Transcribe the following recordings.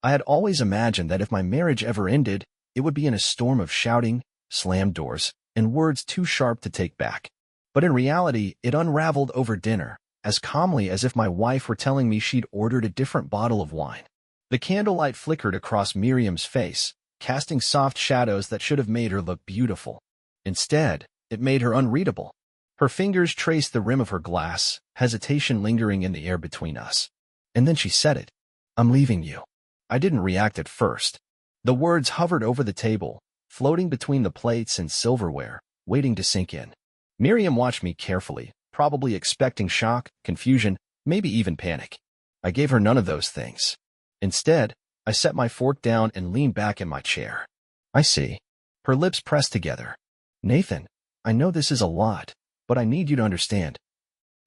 I had always imagined that if my marriage ever ended, it would be in a storm of shouting, slammed doors, and words too sharp to take back. But in reality, it unraveled over dinner, as calmly as if my wife were telling me she'd ordered a different bottle of wine. The candlelight flickered across Miriam's face, casting soft shadows that should have made her look beautiful. Instead, it made her unreadable. Her fingers traced the rim of her glass, hesitation lingering in the air between us. And then she said it. "I'm leaving you." I didn't react at first. The words hovered over the table, floating between the plates and silverware, waiting to sink in. Miriam watched me carefully, probably expecting shock, confusion, maybe even panic. I gave her none of those things. Instead, I set my fork down and leaned back in my chair. "I see." Her lips pressed together. "Nathan, I know this is a lot, but I need you to understand."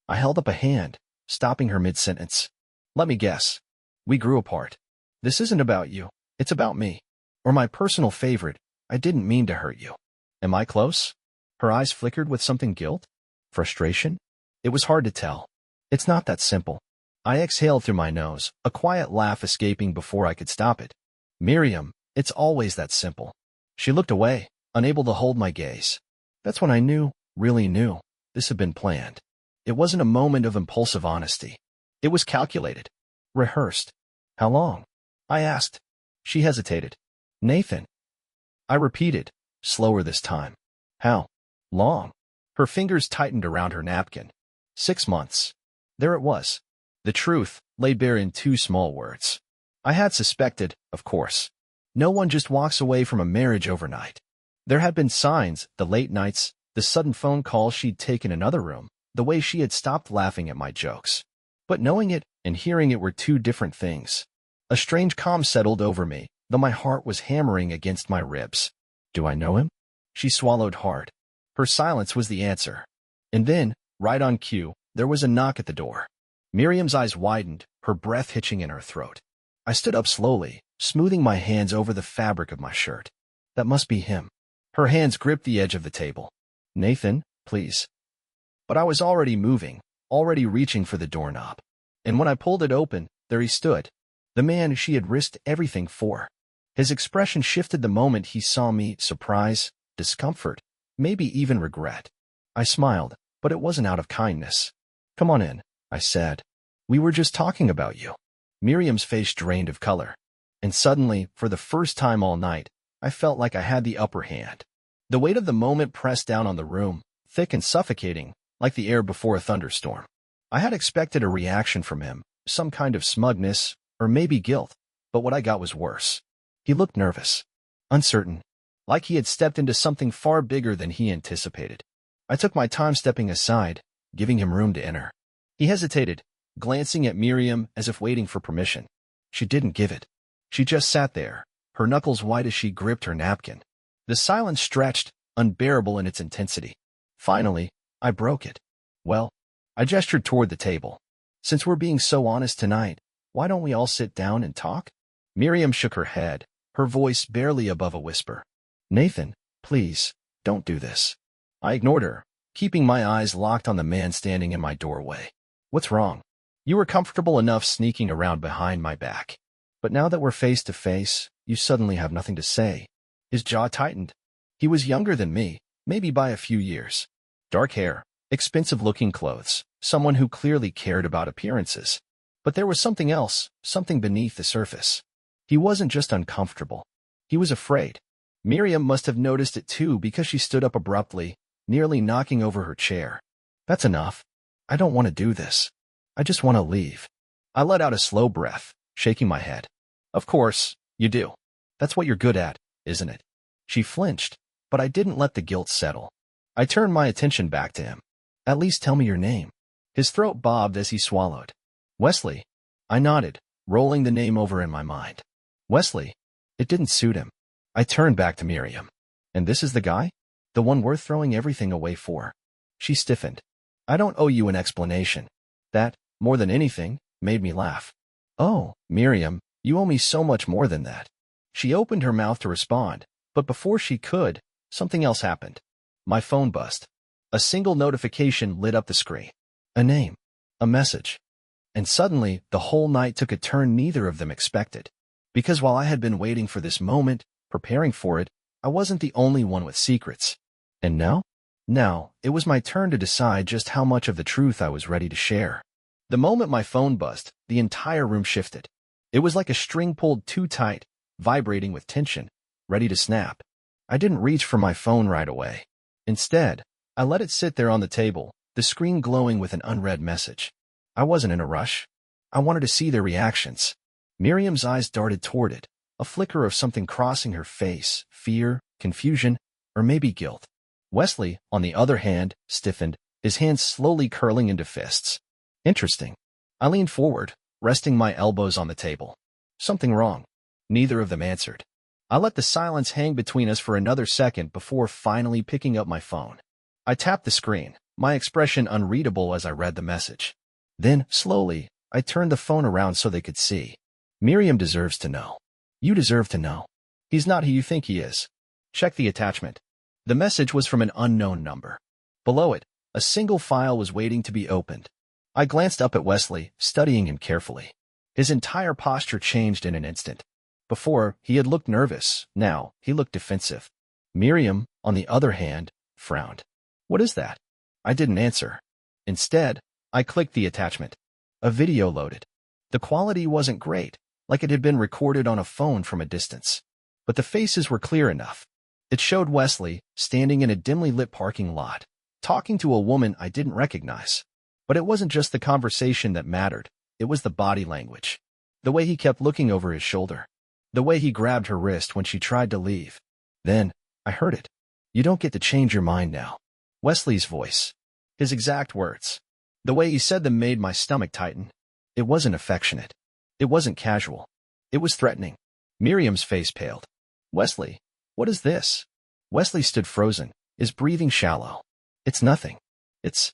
I held up a hand, stopping her mid-sentence. "Let me guess. We grew apart. This isn't about you. It's about me. Or my personal favorite, I didn't mean to hurt you. Am I close?" Her eyes flickered with something guilt? Frustration? It was hard to tell. "It's not that simple." I exhaled through my nose, a quiet laugh escaping before I could stop it. "Miriam, it's always that simple." She looked away, unable to hold my gaze. That's when I knew, really knew, this had been planned. It wasn't a moment of impulsive honesty. It was calculated. Rehearsed. "How long?" I asked. She hesitated. "Nathan." I repeated, slower this time. "How long?" Her fingers tightened around her napkin. 6 months. There it was. The truth, laid bare in 2 small words. I had suspected, of course. No one just walks away from a marriage overnight. There had been signs, the late nights, the sudden phone calls she'd taken in another room, the way she had stopped laughing at my jokes. But knowing it and hearing it were 2 different things. A strange calm settled over me, though my heart was hammering against my ribs. "Do I know him?" She swallowed hard. Her silence was the answer. And then, right on cue, there was a knock at the door. Miriam's eyes widened, her breath hitching in her throat. I stood up slowly, smoothing my hands over the fabric of my shirt. "That must be him." Her hands gripped the edge of the table. "Nathan, please." But I was already moving, already reaching for the doorknob. And when I pulled it open, there he stood. The man she had risked everything for. His expression shifted the moment he saw me, surprise, discomfort, maybe even regret. I smiled, but it wasn't out of kindness. "Come on in," I said. "We were just talking about you." Miriam's face drained of color. And suddenly, for the first time all night, I felt like I had the upper hand. The weight of the moment pressed down on the room, thick and suffocating, like the air before a thunderstorm. I had expected a reaction from him, some kind of smugness, or maybe guilt, but what I got was worse. He looked nervous, uncertain, like he had stepped into something far bigger than he anticipated. I took my time stepping aside, giving him room to enter. He hesitated, glancing at Miriam as if waiting for permission. She didn't give it. She just sat there, her knuckles white as she gripped her napkin. The silence stretched, unbearable in its intensity. Finally, I broke it. "Well," I gestured toward the table. "Since we're being so honest tonight, why don't we all sit down and talk?" Miriam shook her head, her voice barely above a whisper. "Nathan, please, don't do this." I ignored her, keeping my eyes locked on the man standing in my doorway. "What's wrong? You were comfortable enough sneaking around behind my back. But now that we're face to face, you suddenly have nothing to say." His jaw tightened. He was younger than me, maybe by a few years. Dark hair, expensive-looking clothes, someone who clearly cared about appearances. But there was something else, something beneath the surface. He wasn't just uncomfortable. He was afraid. Miriam must have noticed it too because she stood up abruptly, nearly knocking over her chair. "That's enough. I don't want to do this. I just want to leave." I let out a slow breath, shaking my head. "Of course, you do. That's what you're good at, isn't it?" She flinched, but I didn't let the guilt settle. I turned my attention back to him. "At least tell me your name." His throat bobbed as he swallowed. "Wesley." I nodded, rolling the name over in my mind. Wesley. It didn't suit him. I turned back to Miriam. "And this is the guy? The one worth throwing everything away for?" She stiffened. "I don't owe you an explanation." That, more than anything, made me laugh. "Oh, Miriam, you owe me so much more than that." She opened her mouth to respond, but before she could, something else happened. My phone buzzed. A single notification lit up the screen. A name. A message. And suddenly, the whole night took a turn neither of them expected. Because while I had been waiting for this moment, preparing for it, I wasn't the only one with secrets. And now? Now, it was my turn to decide just how much of the truth I was ready to share. The moment my phone buzzed, the entire room shifted. It was like a string pulled too tight, vibrating with tension, ready to snap. I didn't reach for my phone right away. Instead, I let it sit there on the table, the screen glowing with an unread message. I wasn't in a rush. I wanted to see their reactions. Miriam's eyes darted toward it, a flicker of something crossing her face, fear, confusion, or maybe guilt. Wesley, on the other hand, stiffened, his hands slowly curling into fists. Interesting. I leaned forward, resting my elbows on the table. Something wrong. Neither of them answered. I let the silence hang between us for another second before finally picking up my phone. I tapped the screen, my expression unreadable as I read the message. Then, slowly, I turned the phone around so they could see. Miriam deserves to know. You deserve to know. He's not who you think he is. Check the attachment. The message was from an unknown number. Below it, a single file was waiting to be opened. I glanced up at Wesley, studying him carefully. His entire posture changed in an instant. Before, he had looked nervous. Now, he looked defensive. Miriam, on the other hand, frowned. What is that? I didn't answer. Instead, I clicked the attachment. A video loaded. The quality wasn't great, like it had been recorded on a phone from a distance. But the faces were clear enough. It showed Wesley, standing in a dimly lit parking lot, talking to a woman I didn't recognize. But it wasn't just the conversation that mattered. It was the body language. The way he kept looking over his shoulder. The way he grabbed her wrist when she tried to leave. Then, I heard it. You don't get to change your mind now. Wesley's voice. His exact words. The way he said them made my stomach tighten. It wasn't affectionate. It wasn't casual. It was threatening. Miriam's face paled. Wesley, what is this? Wesley stood frozen, his breathing shallow. It's nothing. It's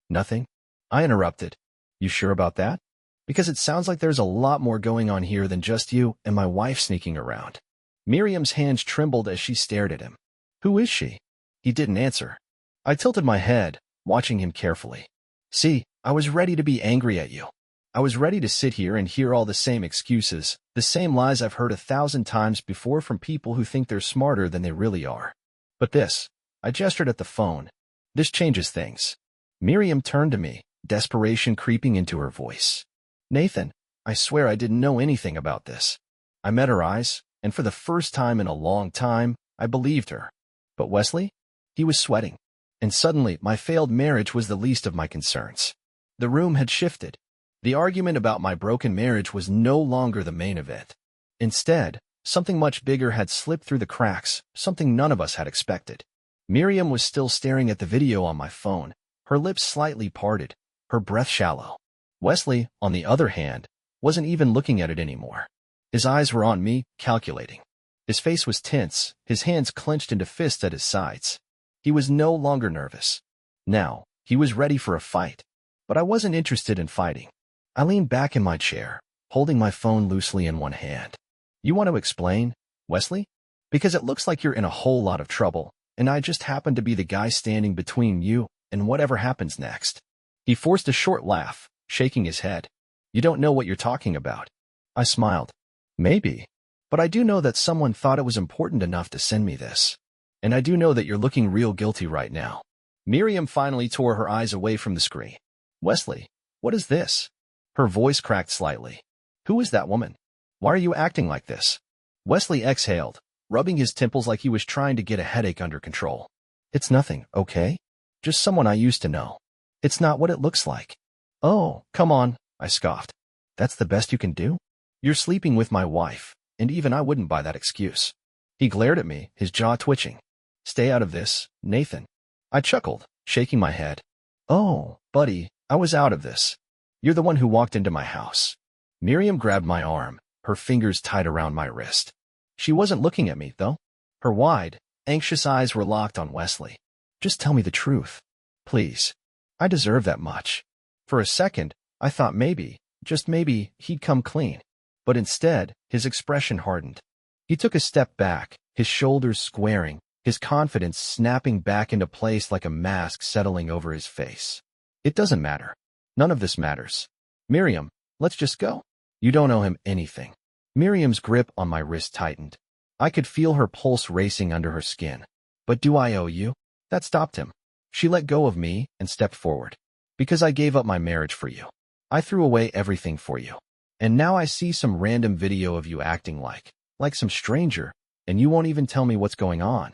nothing. I interrupted. You sure about that? Because it sounds like there's a lot more going on here than just you and my wife sneaking around. Miriam's hands trembled as she stared at him. Who is she? He didn't answer. I tilted my head, watching him carefully. See, I was ready to be angry at you. I was ready to sit here and hear all the same excuses, the same lies I've heard 1,000 times before from people who think they're smarter than they really are. But this, I gestured at the phone. This changes things. Miriam turned to me, desperation creeping into her voice. Nathan, I swear I didn't know anything about this. I met her eyes, and for the first time in a long time, I believed her. But Wesley? He was sweating. And suddenly, my failed marriage was the least of my concerns. The room had shifted. The argument about my broken marriage was no longer the main event. Instead, something much bigger had slipped through the cracks, something none of us had expected. Miriam was still staring at the video on my phone, her lips slightly parted, her breath shallow. Wesley, on the other hand, wasn't even looking at it anymore. His eyes were on me, calculating. His face was tense, his hands clenched into fists at his sides. He was no longer nervous. Now, he was ready for a fight. But I wasn't interested in fighting. I leaned back in my chair, holding my phone loosely in one hand. You want to explain, Wesley? Because it looks like you're in a whole lot of trouble, and I just happen to be the guy standing between you and whatever happens next. He forced a short laugh, shaking his head. You don't know what you're talking about. I smiled. Maybe. But I do know that someone thought it was important enough to send me this. And I do know that you're looking real guilty right now. Miriam finally tore her eyes away from the screen. Wesley, what is this? Her voice cracked slightly. Who is that woman? Why are you acting like this? Wesley exhaled, rubbing his temples like he was trying to get a headache under control. It's nothing, okay? Just someone I used to know. It's not what it looks like. Oh, come on, I scoffed. That's the best you can do? You're sleeping with my wife, and even I wouldn't buy that excuse. He glared at me, his jaw twitching. Stay out of this, Nathan. I chuckled, shaking my head. Oh, buddy, I was out of this. You're the one who walked into my house. Miriam grabbed my arm, her fingers tight around my wrist. She wasn't looking at me, though. Her wide, anxious eyes were locked on Wesley. Just tell me the truth. Please. I deserve that much. For a second, I thought maybe, just maybe, he'd come clean. But instead, his expression hardened. He took a step back, his shoulders squaring, his confidence snapping back into place like a mask settling over his face. It doesn't matter. None of this matters. Miriam, let's just go. You don't owe him anything. Miriam's grip on my wrist tightened. I could feel her pulse racing under her skin. But do I owe you? That stopped him. She let go of me and stepped forward. Because I gave up my marriage for you. I threw away everything for you. And now I see some random video of you acting like some stranger, and you won't even tell me what's going on.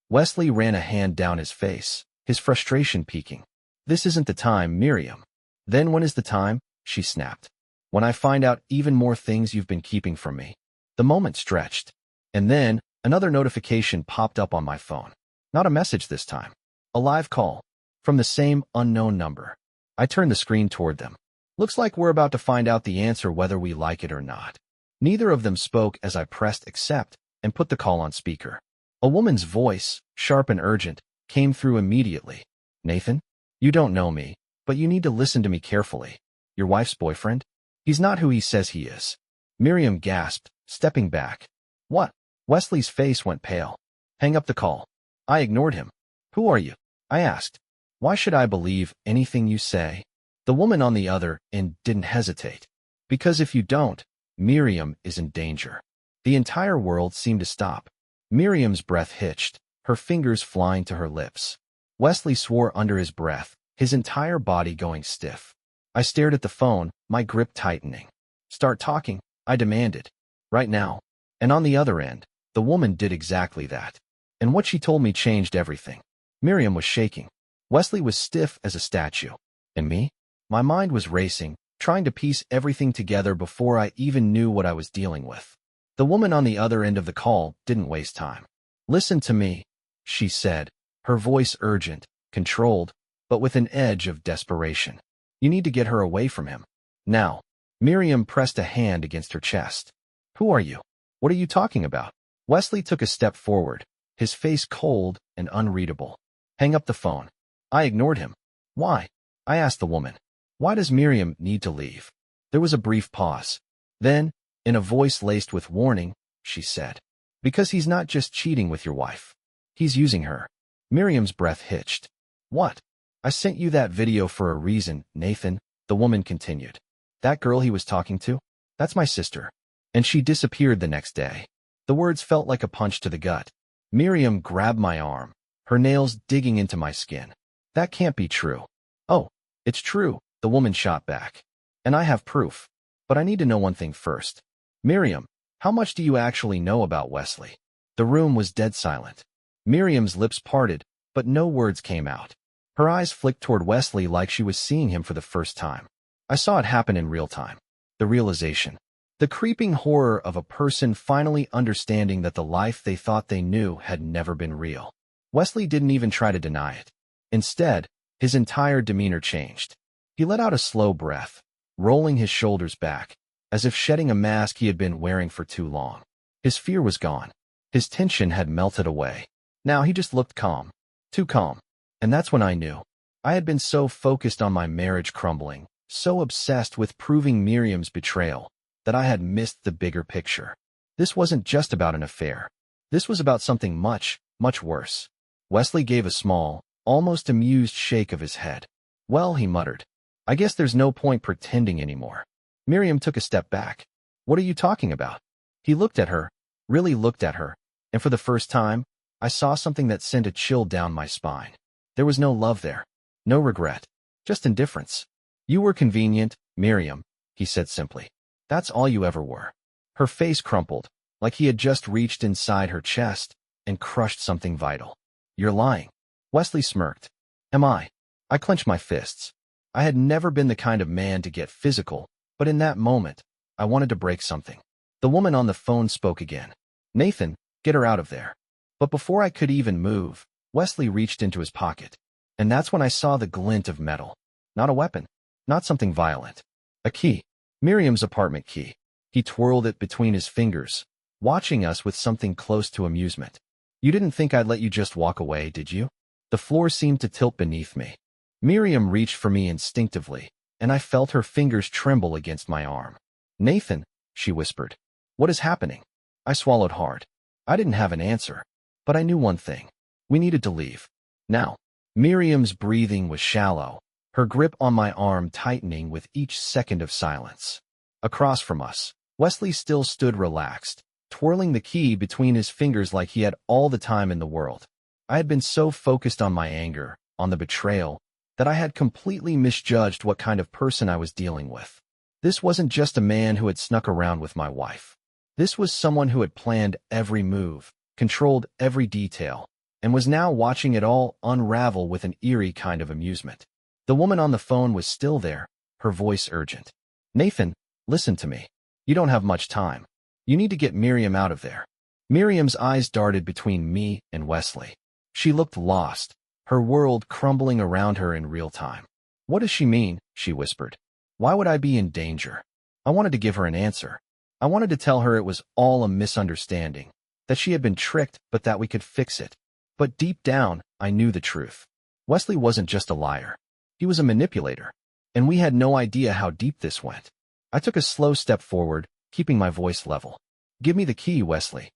Wesley ran a hand down his face, his frustration peaking. This isn't the time, Miriam. Then when is the time? She snapped. When I find out even more things you've been keeping from me. The moment stretched. And then, another notification popped up on my phone. Not a message this time. A live call. From the same unknown number. I turned the screen toward them. Looks like we're about to find out the answer whether we like it or not. Neither of them spoke as I pressed accept and put the call on speaker. A woman's voice, sharp and urgent, came through immediately. Nathan? You don't know me, but you need to listen to me carefully. Your wife's boyfriend? He's not who he says he is. Miriam gasped, stepping back. What? Wesley's face went pale. Hang up the call. I ignored him. Who are you? I asked. Why should I believe anything you say? The woman on the other end didn't hesitate. Because if you don't, Miriam is in danger. The entire world seemed to stop. Miriam's breath hitched, her fingers flying to her lips. Wesley swore under his breath, his entire body going stiff. I stared at the phone, my grip tightening. Start talking, I demanded. Right now. And on the other end, the woman did exactly that. And what she told me changed everything. Miriam was shaking. Wesley was stiff as a statue. And me? My mind was racing, trying to piece everything together before I even knew what I was dealing with. The woman on the other end of the call didn't waste time. Listen to me, she said, her voice urgent, controlled, but with an edge of desperation. You need to get her away from him. Now. Miriam pressed a hand against her chest. Who are you? What are you talking about? Wesley took a step forward, his face cold and unreadable. Hang up the phone. I ignored him. Why? I asked the woman. Why does Miriam need to leave? There was a brief pause. Then, in a voice laced with warning, she said, because he's not just cheating with your wife. He's using her. Miriam's breath hitched. What? I sent you that video for a reason, Nathan, the woman continued. That girl he was talking to? That's my sister. And she disappeared the next day. The words felt like a punch to the gut. Miriam grabbed my arm, her nails digging into my skin. That can't be true. Oh, it's true, the woman shot back. And I have proof. But I need to know one thing first. Miriam, how much do you actually know about Wesley? The room was dead silent. Miriam's lips parted, but no words came out. Her eyes flicked toward Wesley like she was seeing him for the first time. I saw it happen in real time. The realization. The creeping horror of a person finally understanding that the life they thought they knew had never been real. Wesley didn't even try to deny it. Instead, his entire demeanor changed. He let out a slow breath, rolling his shoulders back, as if shedding a mask he had been wearing for too long. His fear was gone. His tension had melted away. Now he just looked calm. Too calm. And that's when I knew. I had been so focused on my marriage crumbling, so obsessed with proving Miriam's betrayal, that I had missed the bigger picture. This wasn't just about an affair. This was about something much, much worse. Wesley gave a small, almost amused shake of his head. Well, he muttered. I guess there's no point pretending anymore. Miriam took a step back. What are you talking about? He looked at her, really looked at her, and for the first time, I saw something that sent a chill down my spine. There was no love there. No regret. Just indifference. You were convenient, Miriam, he said simply. That's all you ever were. Her face crumpled, like he had just reached inside her chest and crushed something vital. You're lying. Wesley smirked. Am I? I clenched my fists. I had never been the kind of man to get physical, but in that moment, I wanted to break something. The woman on the phone spoke again. Nathan, get her out of there. But before I could even move, Wesley reached into his pocket. And that's when I saw the glint of metal. Not a weapon. Not something violent. A key. Miriam's apartment key. He twirled it between his fingers, watching us with something close to amusement. You didn't think I'd let you just walk away, did you? The floor seemed to tilt beneath me. Miriam reached for me instinctively, and I felt her fingers tremble against my arm. Nathan, she whispered. What is happening? I swallowed hard. I didn't have an answer, but I knew one thing. We needed to leave. Now. Miriam's breathing was shallow, her grip on my arm tightening with each second of silence. Across from us, Wesley still stood relaxed, twirling the key between his fingers like he had all the time in the world. I had been so focused on my anger, on the betrayal, that I had completely misjudged what kind of person I was dealing with. This wasn't just a man who had snuck around with my wife. This was someone who had planned every move, controlled every detail, and was now watching it all unravel with an eerie kind of amusement. The woman on the phone was still there, her voice urgent. "Nathan, listen to me. You don't have much time. You need to get Miriam out of there." Miriam's eyes darted between me and Wesley. She looked lost, her world crumbling around her in real time. "What does she mean?" she whispered. "Why would I be in danger?" I wanted to give her an answer. I wanted to tell her it was all a misunderstanding, that she had been tricked but that we could fix it. But deep down, I knew the truth. Wesley wasn't just a liar. He was a manipulator. And we had no idea how deep this went. I took a slow step forward, keeping my voice level. "Give me the key, Wesley."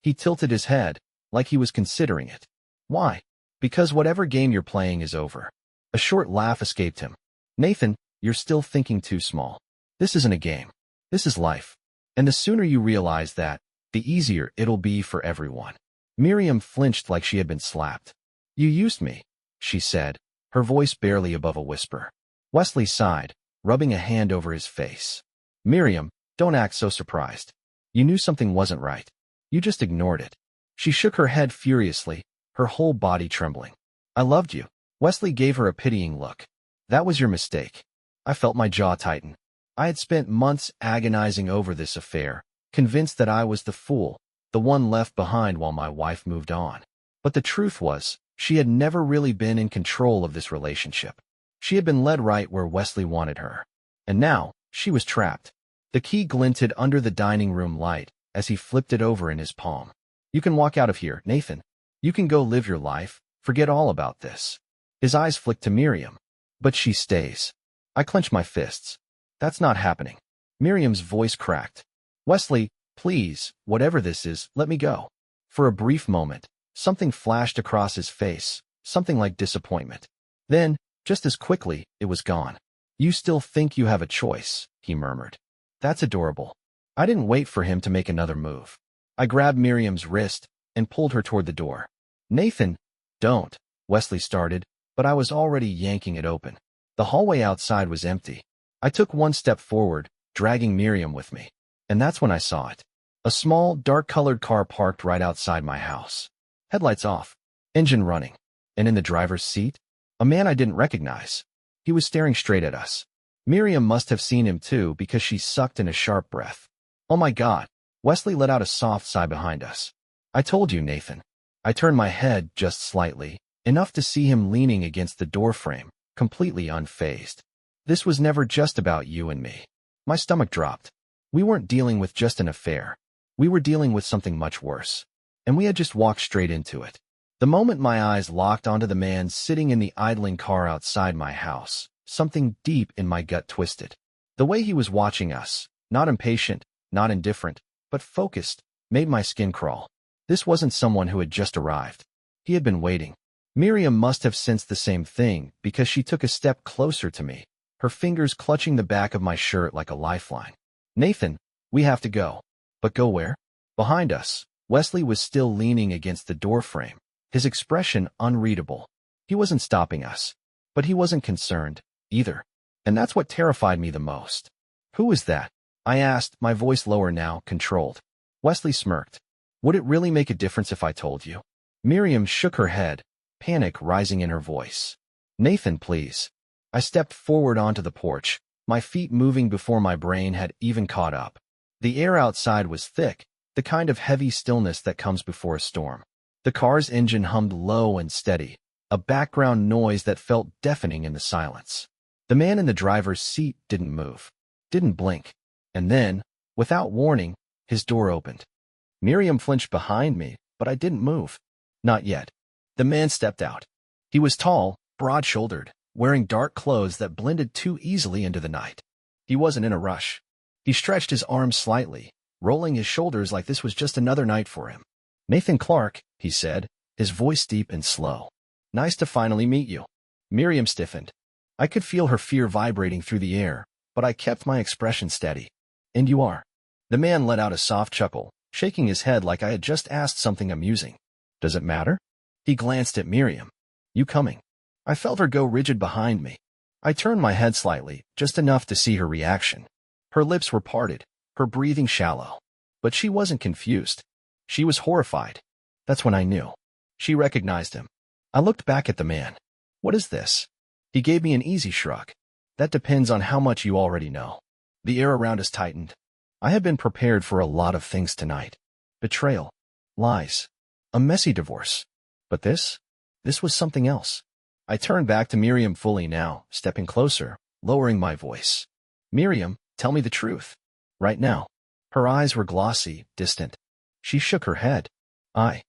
He tilted his head, like he was considering it. "Why?" "Because whatever game you're playing is over." A short laugh escaped him. "Nathan, you're still thinking too small. This isn't a game. This is life. And the sooner you realize that, the easier it'll be for everyone." Miriam flinched like she had been slapped. "You used me," she said, her voice barely above a whisper. Wesley sighed, rubbing a hand over his face. "Miriam, don't act so surprised. You knew something wasn't right. You just ignored it." She shook her head furiously, her whole body trembling. "I loved you." Wesley gave her a pitying look. "That was your mistake." I felt my jaw tighten. I had spent months agonizing over this affair, convinced that I was the fool, the one left behind while my wife moved on. But the truth was, she had never really been in control of this relationship. She had been led right where Wesley wanted her. And now, she was trapped. The key glinted under the dining room light as he flipped it over in his palm. "You can walk out of here, Nathan. You can go live your life, forget all about this." His eyes flicked to Miriam. "But she stays." I clenched my fists. "That's not happening." Miriam's voice cracked. "Wesley, please, whatever this is, let me go." For a brief moment, something flashed across his face, something like disappointment. Then, just as quickly, it was gone. "You still think you have a choice," he murmured. "That's adorable." I didn't wait for him to make another move. I grabbed Miriam's wrist and pulled her toward the door. "Nathan, don't," Wesley started, but I was already yanking it open. The hallway outside was empty. I took one step forward, dragging Miriam with me. And that's when I saw it. A small, dark-colored car parked right outside my house. Headlights off, engine running, and in the driver's seat, a man I didn't recognize. He was staring straight at us. Miriam must have seen him too because she sucked in a sharp breath. "Oh my God." Wesley let out a soft sigh behind us. "I told you, Nathan." I turned my head just slightly, enough to see him leaning against the doorframe, completely unfazed. "This was never just about you and me." My stomach dropped. We weren't dealing with just an affair. We were dealing with something much worse. And we had just walked straight into it. The moment my eyes locked onto the man sitting in the idling car outside my house, something deep in my gut twisted. The way he was watching us, not impatient, not indifferent, but focused, made my skin crawl. This wasn't someone who had just arrived. He had been waiting. Miriam must have sensed the same thing because she took a step closer to me, her fingers clutching the back of my shirt like a lifeline. "Nathan, we have to go." "But go where?" Behind us, Wesley was still leaning against the doorframe, his expression unreadable. He wasn't stopping us, but he wasn't concerned, either. And that's what terrified me the most. "Who is that?" I asked, my voice lower now, controlled. Wesley smirked. "Would it really make a difference if I told you?" Miriam shook her head, panic rising in her voice. "Nathan, please." I stepped forward onto the porch, my feet moving before my brain had even caught up. The air outside was thick, the kind of heavy stillness that comes before a storm. The car's engine hummed low and steady, a background noise that felt deafening in the silence. The man in the driver's seat didn't move, didn't blink. And then, without warning, his door opened. Miriam flinched behind me, but I didn't move. Not yet. The man stepped out. He was tall, broad-shouldered, wearing dark clothes that blended too easily into the night. He wasn't in a rush. He stretched his arms slightly, rolling his shoulders like this was just another night for him. "Nathan Clark," he said, his voice deep and slow. "Nice to finally meet you." Miriam stiffened. I could feel her fear vibrating through the air, but I kept my expression steady. "And you are?" The man let out a soft chuckle, shaking his head like I had just asked something amusing. Does it matter? He glanced at Miriam. You coming? I felt her go rigid behind me. I turned my head slightly, just enough to see her reaction. Her lips were parted, her breathing shallow. But she wasn't confused. She was horrified. That's when I knew. She recognized him. I looked back at the man. What is this? He gave me an easy shrug. That depends on how much you already know. The air around us tightened. I had been prepared for a lot of things tonight. Betrayal. Lies. A messy divorce. But this was something else. I turned back to Miriam fully now, stepping closer, lowering my voice. Miriam, tell me the truth. Right now. Her eyes were glossy, distant. She shook her head. I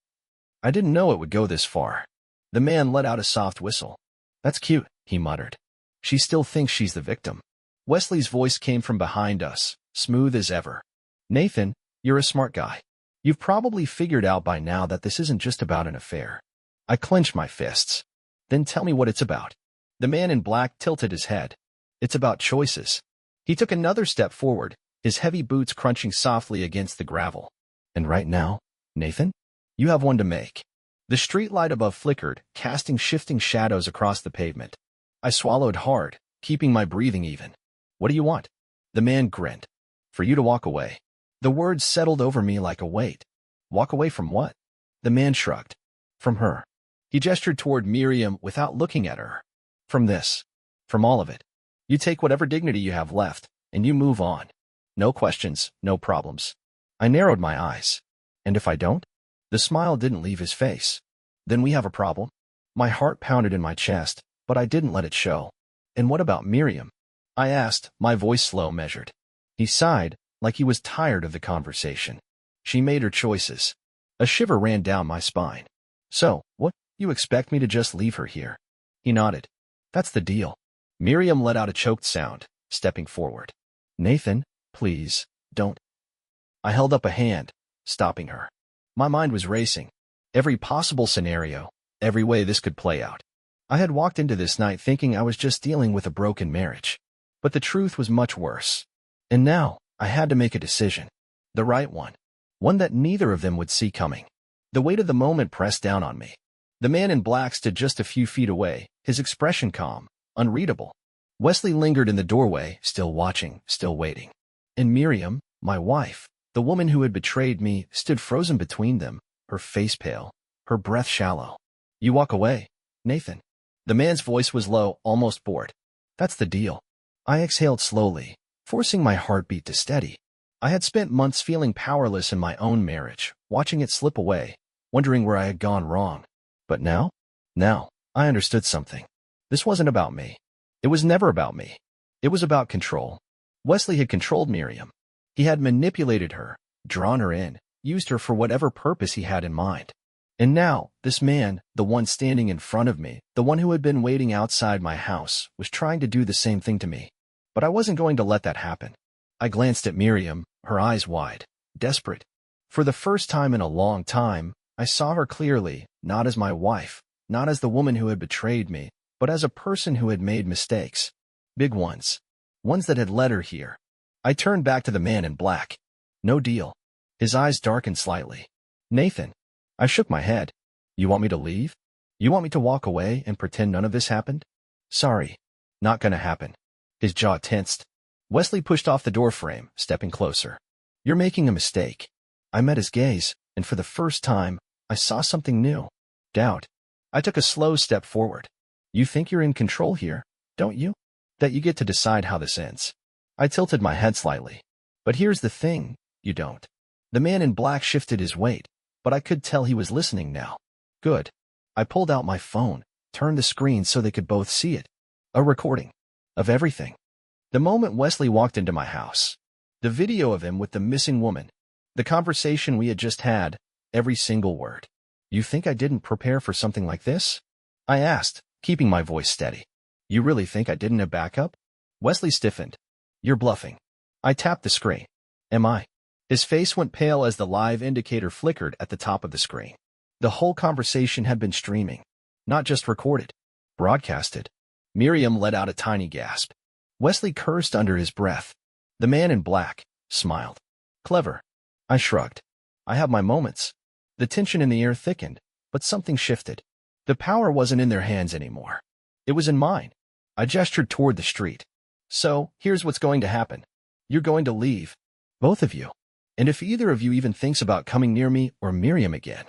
didn't know it would go this far. The man let out a soft whistle. That's cute, he muttered. She still thinks she's the victim. Wesley's voice came from behind us, smooth as ever. Nathan, you're a smart guy. You've probably figured out by now that this isn't just about an affair. I clenched my fists. Then tell me what it's about. The man in black tilted his head. It's about choices. He took another step forward, his heavy boots crunching softly against the gravel. And right now, Nathan, you have one to make. The street light above flickered, casting shifting shadows across the pavement. I swallowed hard, keeping my breathing even. What do you want? The man grinned. For you to walk away. The words settled over me like a weight. Walk away from what? The man shrugged. From her. He gestured toward Miriam without looking at her. From this. From all of it. You take whatever dignity you have left, and you move on. No questions, no problems. I narrowed my eyes. And if I don't? The smile didn't leave his face. Then we have a problem. My heart pounded in my chest, but I didn't let it show. And what about Miriam? I asked, my voice slow measured. He sighed, like he was tired of the conversation. She made her choices. A shiver ran down my spine. So, what? You expect me to just leave her here? He nodded. That's the deal. Miriam let out a choked sound, stepping forward. Nathan, please, don't. I held up a hand, stopping her. My mind was racing. Every possible scenario, every way this could play out. I had walked into this night thinking I was just dealing with a broken marriage. But the truth was much worse. And now, I had to make a decision. The right one. One that neither of them would see coming. The weight of the moment pressed down on me. The man in black stood just a few feet away, his expression calm, unreadable. Wesley lingered in the doorway, still watching, still waiting. And Miriam, my wife, the woman who had betrayed me, stood frozen between them, her face pale, her breath shallow. You walk away, Nathan. The man's voice was low, almost bored. That's the deal. I exhaled slowly, forcing my heartbeat to steady. I had spent months feeling powerless in my own marriage, watching it slip away, wondering where I had gone wrong. But now, I understood something. This wasn't about me. It was never about me. It was about control. Wesley had controlled Miriam. He had manipulated her, drawn her in, used her for whatever purpose he had in mind. And now, this man, the one standing in front of me, the one who had been waiting outside my house, was trying to do the same thing to me. But I wasn't going to let that happen. I glanced at Miriam, her eyes wide, desperate. For the first time in a long time, I saw her clearly, not as my wife, not as the woman who had betrayed me, but as a person who had made mistakes. Big ones. Ones that had led her here. I turned back to the man in black. No deal. His eyes darkened slightly. Nathan. I shook my head. You want me to leave? You want me to walk away and pretend none of this happened? Sorry. Not gonna happen. His jaw tensed. Wesley pushed off the doorframe, stepping closer. You're making a mistake. I met his gaze, and for the first time, I saw something new. Doubt. I took a slow step forward. You think you're in control here, don't you? That you get to decide how this ends. I tilted my head slightly. But here's the thing, you don't. The man in black shifted his weight, but I could tell he was listening now. Good. I pulled out my phone, turned the screen so they could both see it. A recording. Of everything. The moment Wesley walked into my house. The video of him with the missing woman. The conversation we had just had. Every single word. You think I didn't prepare for something like this? I asked, keeping my voice steady. You really think I didn't have backup? Wesley stiffened. You're bluffing. I tapped the screen. Am I? His face went pale as the live indicator flickered at the top of the screen. The whole conversation had been streaming. Not just recorded. Broadcasted. Miriam let out a tiny gasp. Wesley cursed under his breath. The man in black smiled. Clever. I shrugged. I have my moments. The tension in the air thickened, but something shifted. The power wasn't in their hands anymore. It was in mine. I gestured toward the street. So, here's what's going to happen. You're going to leave. Both of you. And if either of you even thinks about coming near me or Miriam again,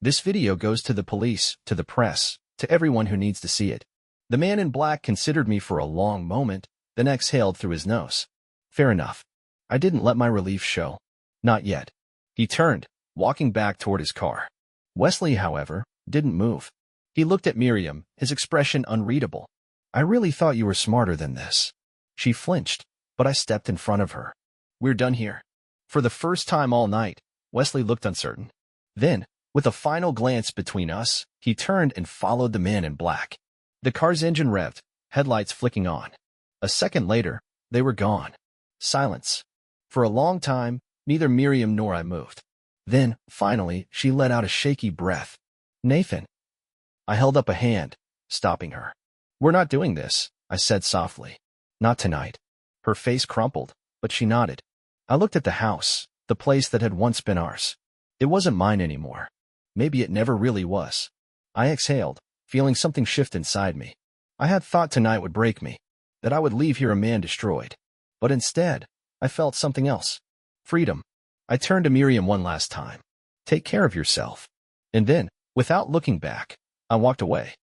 this video goes to the police, to the press, to everyone who needs to see it. The man in black considered me for a long moment, then exhaled through his nose. Fair enough. I didn't let my relief show. Not yet. He turned, walking back toward his car. Wesley, however, didn't move. He looked at Miriam, his expression unreadable. I really thought you were smarter than this. She flinched, but I stepped in front of her. We're done here. For the first time all night, Wesley looked uncertain. Then, with a final glance between us, he turned and followed the man in black. The car's engine revved, headlights flicking on. A second later, they were gone. Silence. For a long time, neither Miriam nor I moved. Then, finally, she let out a shaky breath. Nathan. I held up a hand, stopping her. We're not doing this, I said softly. Not tonight. Her face crumpled, but she nodded. I looked at the house, the place that had once been ours. It wasn't mine anymore. Maybe it never really was. I exhaled, feeling something shift inside me. I had thought tonight would break me, that I would leave here a man destroyed. But instead, I felt something else. Freedom. I turned to Miriam one last time. Take care of yourself. And then, without looking back, I walked away.